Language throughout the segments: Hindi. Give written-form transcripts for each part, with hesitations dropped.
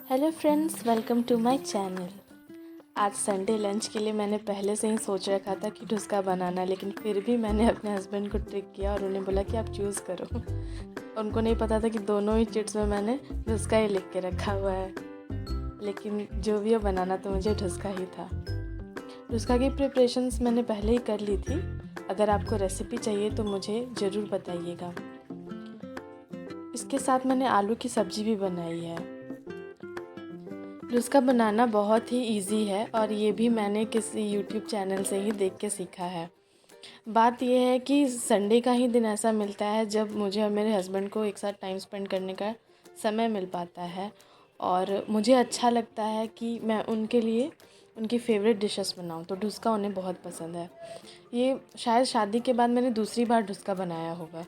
Hello friends, welcome to my channel. आज संडे लंच के लिए मैंने पहले से ही सोच रखा था कि डोसा बनाना, लेकिन फिर भी मैंने अपने हस्बैंड को ट्रिक किया और उन्हें बोला कि आप चूज़ करो। उनको नहीं पता था कि दोनों ही चिट्स में मैंने डोसा ही लिख के रखा हुआ है, लेकिन जो भी हो बनाना तो मुझे डोसा ही था। डोसा की प्रिपरेशंस मैंने पहले ही कर ली थी। अगर आपको रेसिपी चाहिए तो मुझे ज़रूर बताइएगा। इसके साथ मैंने आलू की सब्ज़ी भी बनाई है। डोसा बनाना बहुत ही इजी है और ये भी मैंने किसी यूट्यूब चैनल से ही देख के सीखा है। बात यह है कि संडे का ही दिन ऐसा मिलता है जब मुझे और मेरे हस्बैंड को एक साथ टाइम स्पेंड करने का समय मिल पाता है, और मुझे अच्छा लगता है कि मैं उनके लिए उनकी फ़ेवरेट डिशेस बनाऊं। तो डोसा उन्हें बहुत पसंद है। ये शायद शादी के बाद मैंने दूसरी बार डोसा बनाया होगा।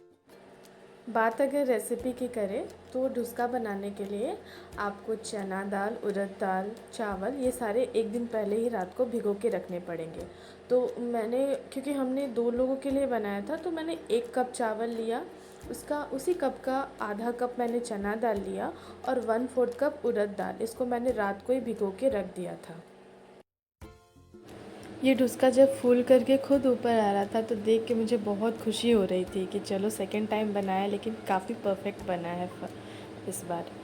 बात अगर रेसिपी की करें तो डोसा बनाने के लिए आपको चना दाल, उड़द दाल, चावल ये सारे एक दिन पहले ही रात को भिगो के रखने पड़ेंगे। तो मैंने, क्योंकि हमने 2 लोगों के लिए बनाया था, तो मैंने 1 कप चावल लिया, उसका उसी कप का आधा कप मैंने चना दाल लिया और 1/4 कप उड़द दाल। इसको मैंने रात को ही भिगो के रख दिया था। ये डोसा जब फूल करके खुद ऊपर आ रहा था तो देख के मुझे बहुत खुशी हो रही थी कि चलो सेकंड टाइम बनाया, लेकिन काफ़ी परफेक्ट बना है इस बार।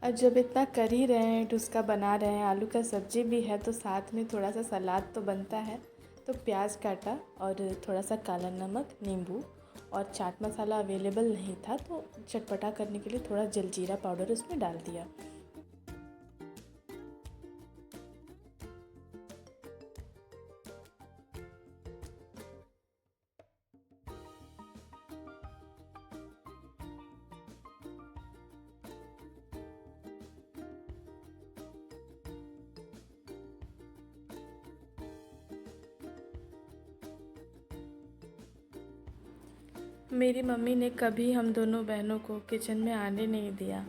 और जब इतना कर ही रहे हैं, डोसा बना रहे हैं, आलू का सब्ज़ी भी है, तो साथ में थोड़ा सा सलाद तो बनता है। तो प्याज काटा और थोड़ा सा काला नमक, नींबू और चाट मसाला अवेलेबल नहीं था तो चटपटा करने के लिए थोड़ा जलजीरा पाउडर उसमें डाल दिया। मेरी मम्मी ने कभी हम दोनों बहनों को किचन में आने नहीं दिया,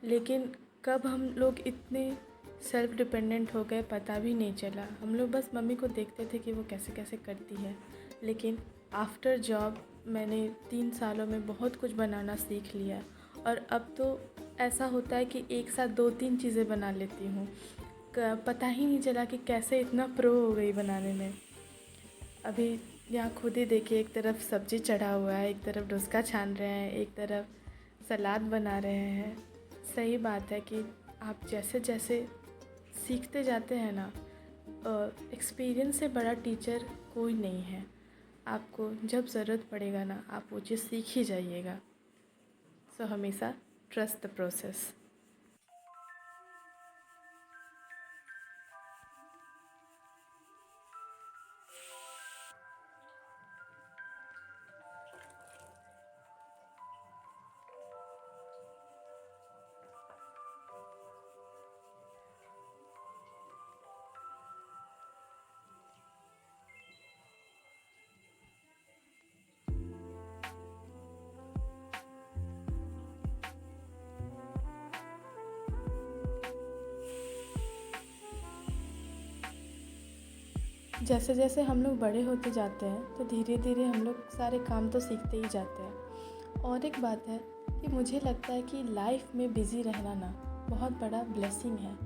लेकिन कब हम लोग इतने सेल्फ डिपेंडेंट हो गए पता भी नहीं चला। हम लोग बस मम्मी को देखते थे कि वो कैसे कैसे करती है। लेकिन आफ्टर जॉब मैंने 3 सालों में बहुत कुछ बनाना सीख लिया, और अब तो ऐसा होता है कि एक साथ 2-3 चीज़ें बना लेती हूँ। पता ही नहीं चला कि कैसे इतना प्रो हो गई बनाने में। अभी यहाँ खुद ही देखिए, एक तरफ सब्ज़ी चढ़ा हुआ है, एक तरफ डोसा छान रहे हैं, एक तरफ सलाद बना रहे हैं। सही बात है कि आप जैसे जैसे सीखते जाते हैं ना, एक्सपीरियंस से बड़ा टीचर कोई नहीं है। आपको जब ज़रूरत पड़ेगा ना, आप वो चीज़ सीख ही जाइएगा। सो हमेशा ट्रस्ट द प्रोसेस। जैसे जैसे हम लोग बड़े होते जाते हैं तो धीरे धीरे हम लोग सारे काम तो सीखते ही जाते हैं। और एक बात है कि मुझे लगता है कि लाइफ में बिज़ी रहना ना बहुत बड़ा ब्लेसिंग है,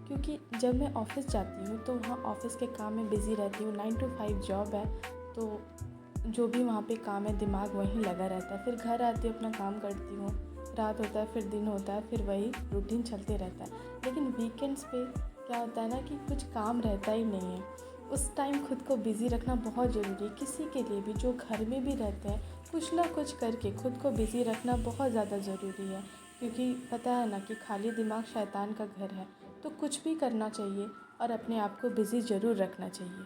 क्योंकि जब मैं ऑफ़िस जाती हूँ तो वहाँ ऑफ़िस के काम में बिज़ी रहती हूँ। 9 to 5 जॉब है, तो जो भी वहाँ पे काम है दिमाग वहीं लगा रहता है। फिर घर आती हूँ, अपना काम करती हूँ, रात होता है, फिर दिन होता है, फिर वही रूटीन चलते रहता है। लेकिन वीकेंड्स पे क्या होता है ना कि कुछ काम रहता ही नहीं है। उस टाइम खुद को बिज़ी रखना बहुत ज़रूरी है। किसी के लिए भी जो घर में भी रहते हैं, कुछ ना कुछ करके खुद को बिज़ी रखना बहुत ज़्यादा ज़रूरी है, क्योंकि पता है ना कि खाली दिमाग शैतान का घर है। तो कुछ भी करना चाहिए और अपने आप को बिज़ी ज़रूर रखना चाहिए।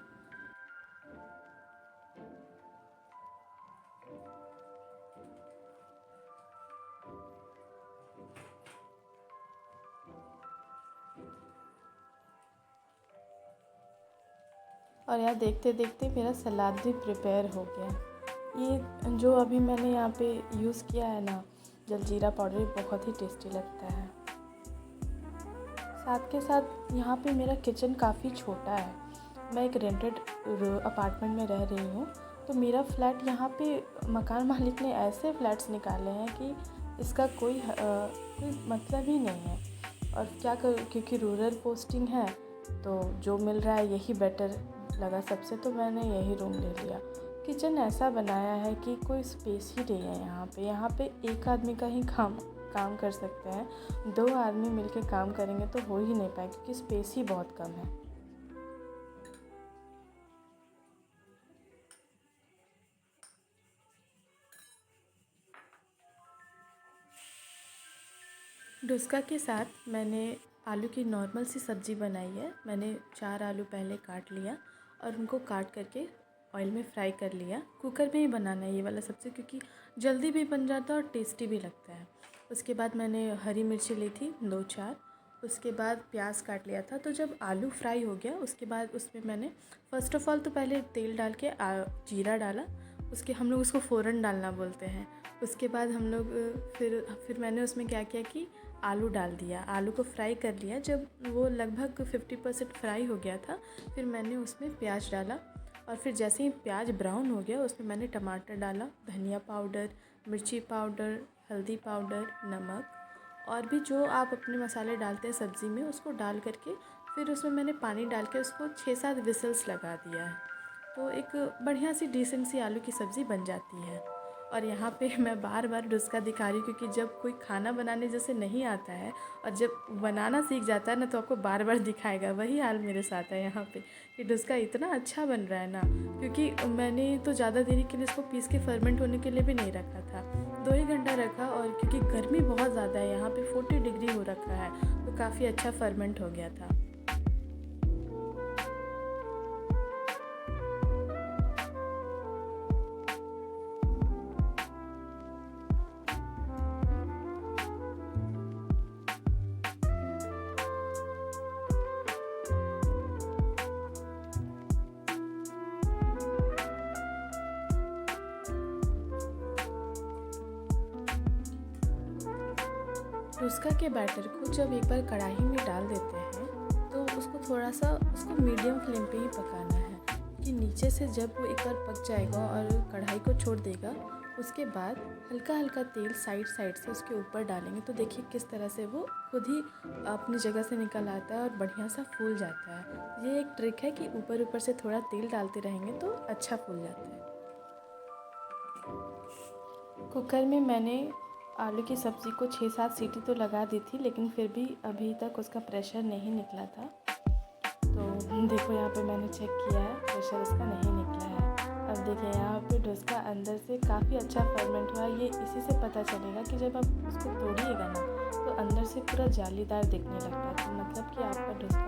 और यार देखते देखते मेरा सलाद भी प्रिपेयर हो गया। ये जो अभी मैंने यहाँ पे यूज़ किया है ना जलजीरा पाउडर, बहुत ही टेस्टी लगता है। साथ के साथ यहाँ पे मेरा किचन काफ़ी छोटा है। मैं एक रेंटेड अपार्टमेंट में रह रही हूँ, तो मेरा फ्लैट यहाँ पे मकान मालिक ने ऐसे फ्लैट्स निकाले हैं कि इसका कोई मतलब ही नहीं है। और क्या कर, क्योंकि रूरल पोस्टिंग है तो जो मिल रहा है यही बेटर लगा सबसे, तो मैंने यही रूम ले लिया। किचन ऐसा बनाया है कि कोई स्पेस ही नहीं है यहाँ पे। यहाँ पे एक आदमी का ही काम कर सकते हैं। 2 आदमी मिलके काम करेंगे तो हो ही नहीं पाए, क्योंकि स्पेस ही बहुत कम है। डोसा के साथ मैंने आलू की नॉर्मल सी सब्ज़ी बनाई है। मैंने 4 आलू पहले काट लिया और उनको काट करके ऑयल में फ्राई कर लिया। कुकर में ही बनाना है ये वाला सब्ज़ी, क्योंकि जल्दी भी बन जाता है और टेस्टी भी लगता है। उसके बाद मैंने हरी मिर्ची ली थी 2-4। उसके बाद प्याज काट लिया था। तो जब आलू फ्राई हो गया उसके बाद उसमें मैंने फ़र्स्ट ऑफ़ ऑल तो पहले तेल डाल के जीरा डाला। उसके हम लोग उसको फ़ौरन डालना बोलते हैं। उसके बाद हम लोग फिर मैंने उसमें क्या किया कि आलू डाल दिया। आलू को फ्राई कर लिया। जब वो लगभग 50% फ्राई हो गया था, फिर मैंने उसमें प्याज डाला। और फिर जैसे ही प्याज ब्राउन हो गया उसमें मैंने टमाटर डाला, धनिया पाउडर, मिर्ची पाउडर, हल्दी पाउडर, नमक और भी जो आप अपने मसाले डालते हैं सब्ज़ी में उसको डाल करके फिर उसमें मैंने पानी डाल के उसको 6-7 विसल्स लगा दिया है। तो एक बढ़िया सी डिसेंट सी आलू की सब्ज़ी बन जाती है। और यहाँ पे मैं बार बार डुस्का दिखा रही हूँ, क्योंकि जब कोई खाना बनाने जैसे नहीं आता है और जब बनाना सीख जाता है ना तो आपको बार बार दिखाएगा। वही हाल मेरे साथ है यहाँ पे कि डुस्का इतना अच्छा बन रहा है ना, क्योंकि मैंने तो ज़्यादा देरी के लिए इसको पीस के फर्मेंट होने के लिए भी नहीं रखा था। 2 ही घंटा रखा, और क्योंकि गर्मी बहुत ज़्यादा है यहाँ पे 40 डिग्री हो रखा है, तो काफ़ी अच्छा फर्मेंट हो गया था। डोसा के बैटर को जब एक बार कढ़ाई में डाल देते हैं तो उसको थोड़ा सा उसको मीडियम फ्लेम पे ही पकाना है, कि नीचे से जब वो एक बार पक जाएगा और कढ़ाई को छोड़ देगा उसके बाद हल्का हल्का तेल साइड साइड से उसके ऊपर डालेंगे तो देखिए किस तरह से वो खुद ही अपनी जगह से निकल आता है और बढ़िया सा फूल जाता है। ये एक ट्रिक है कि ऊपर ऊपर से थोड़ा तेल डालते रहेंगे तो अच्छा फूल जाता है। कुकर में मैंने आलू की सब्ज़ी को 6-7 सीटी तो लगा दी थी, लेकिन फिर भी अभी तक उसका प्रेशर नहीं निकला था। तो देखो यहाँ पे मैंने चेक किया है, प्रेशर इसका नहीं निकला है। अब देखिए यहाँ पे डोसा अंदर से काफ़ी अच्छा फर्मेंट हुआ है। ये इसी से पता चलेगा कि जब आप उसको तोड़िएगा ना तो अंदर से पूरा जालीदार दिखने लगता है, तो मतलब कि आपका डोसा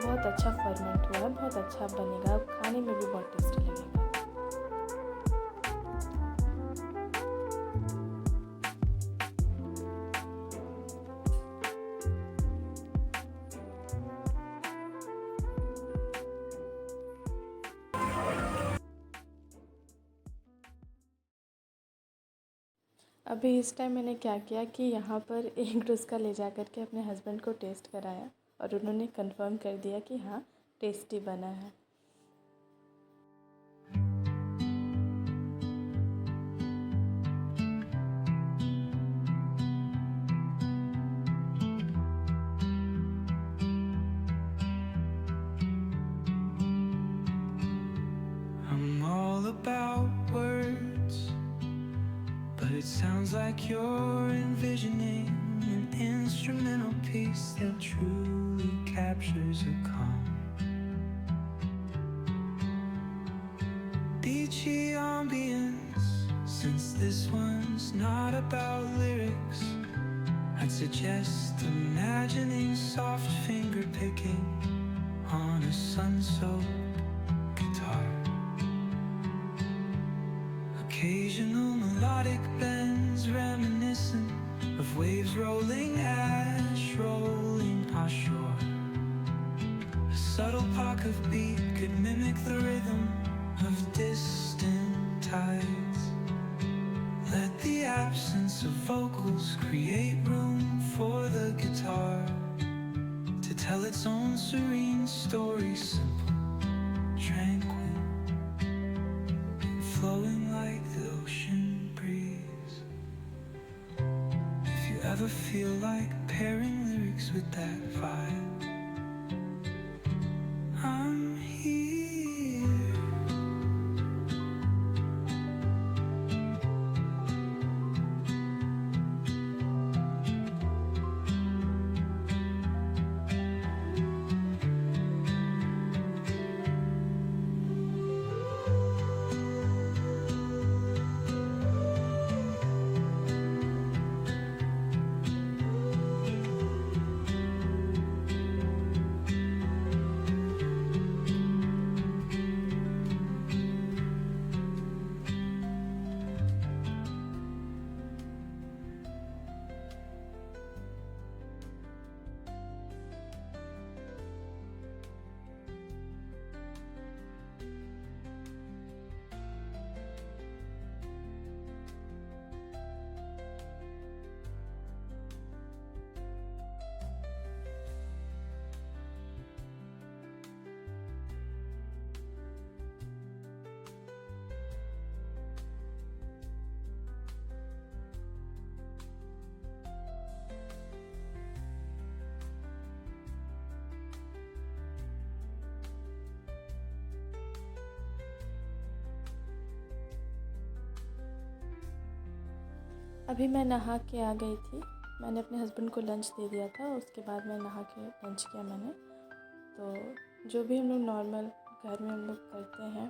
बहुत अच्छा फर्मेंट हुआ है, बहुत अच्छा बनेगा, खाने में भी बहुत टेस्टी लगेगा। अभी इस टाइम मैंने क्या किया कि यहाँ पर एक डोसा ले जा कर के अपने हस्बैंड को टेस्ट कराया और उन्होंने कंफर्म कर दिया कि हाँ टेस्टी बना है। I'm all about words, but it sounds like you're envisioning an instrumental piece that truly captures a calm. Beachy ambience, since this one's not about lyrics, I'd suggest imagining soft finger picking on a sun-soaked guitar. Occasional melodic bends reminiscent of waves rolling ash, rolling ashore. A subtle pock of beat could mimic the rhythm of distant tides. Let the absence of vocals create room for the guitar to tell its own serene story, simple, tranquil, flowing like the ocean breeze. If you ever feel like pairing lyrics with that vibe, I'm here. अभी मैं नहा के आ गई थी। मैंने अपने हस्बैंड को लंच दे दिया था, उसके बाद मैं नहा के लंच किया मैंने। तो जो भी हम लोग नॉर्मल घर में हम लोग करते हैं,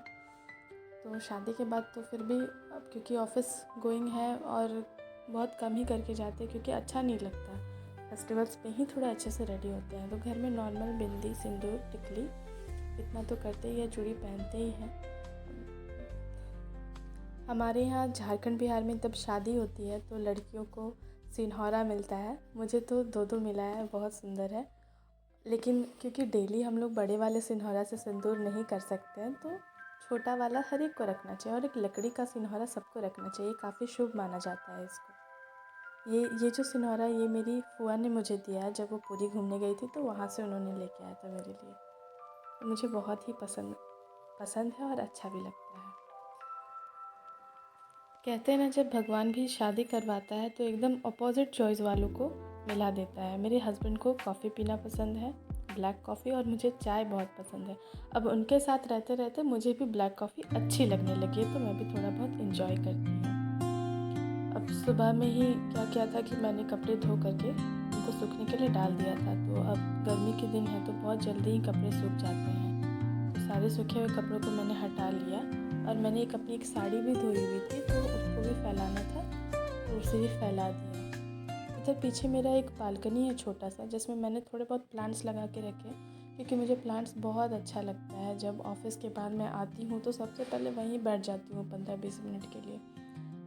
तो शादी के बाद तो फिर भी अब क्योंकि ऑफिस गोइंग है और बहुत कम ही करके जाते हैं क्योंकि अच्छा नहीं लगता। फेस्टिवल्स पे ही थोड़ा अच्छे से रेडी होते हैं, तो घर में नॉर्मल बिंदी, सिंदूर, टिकली इतना तो करते ही है, चूड़ी पहनते ही हैं। हमारे यहाँ झारखंड बिहार में जब शादी होती है तो लड़कियों को सिन्हौरा मिलता है। मुझे तो दो मिला है, बहुत सुंदर है। लेकिन क्योंकि डेली हम लोग बड़े वाले सिन्हौरा से सिंदूर नहीं कर सकते हैं, तो छोटा वाला हर एक को रखना चाहिए और एक लकड़ी का सिन्हौरा सबको रखना चाहिए। काफ़ी शुभ माना जाता है इसको। ये जो सिन्हौरा ये मेरी फुआ ने मुझे दिया है, जब वो पूरी घूमने गई थी तो वहाँ से उन्होंने लेके आया था मेरे लिए। तो मुझे बहुत ही पसंद है और अच्छा भी लगता है। कहते हैं ना, जब भगवान भी शादी करवाता है तो एकदम अपोजिट चॉइस वालों को मिला देता है। मेरे हस्बैंड को कॉफ़ी पीना पसंद है, ब्लैक कॉफ़ी, और मुझे चाय बहुत पसंद है। अब उनके साथ रहते रहते मुझे भी ब्लैक कॉफ़ी अच्छी लगने लगी है, तो मैं भी थोड़ा बहुत इन्जॉय करती हूँ। अब सुबह में ही क्या था कि मैंने कपड़े धो करके उनको सूखने के लिए डाल दिया था। तो अब गर्मी के दिन है तो बहुत जल्दी ही कपड़े सूख जाते हैं। तो सारे सूखे हुए कपड़ों को मैंने हटा लिया और मैंने अपनी एक साड़ी भी धोई हुई थी तो उसको भी फैलाना था, तो उसे भी फैला दिया। इधर पीछे मेरा एक बालकनी है छोटा सा, जिसमें मैंने थोड़े बहुत प्लांट्स लगा के रखे, क्योंकि मुझे प्लांट्स बहुत अच्छा लगता है। जब ऑफिस के बाद मैं आती हूँ तो सबसे पहले वहीं बैठ जाती हूँ 15-20 मिनट के लिए।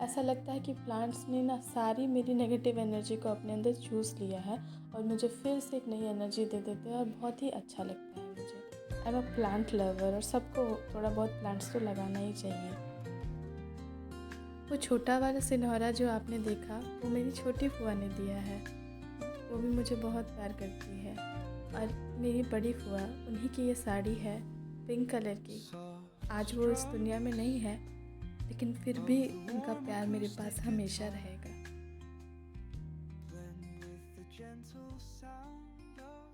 ऐसा लगता है कि प्लांट्स ने ना सारी मेरी नेगेटिव एनर्जी को अपने अंदर चूस लिया है और मुझे फिर से एक नई एनर्जी दे देते हैं और बहुत ही अच्छा लगता है मुझे। I am a plant lover और सबको थोड़ा बहुत प्लांट्स तो लगाना ही चाहिए। वो छोटा वाला सिन्हौरा जो आपने देखा वो मेरी छोटी फुआ ने दिया है। वो भी मुझे बहुत प्यार करती है। और मेरी बड़ी फुआ, उन्हीं की ये साड़ी है पिंक कलर की। आज वो इस दुनिया में नहीं है, लेकिन फिर भी उनका प्यार मेरे पास हमेशा रहेगा। Blend with the gentle sound of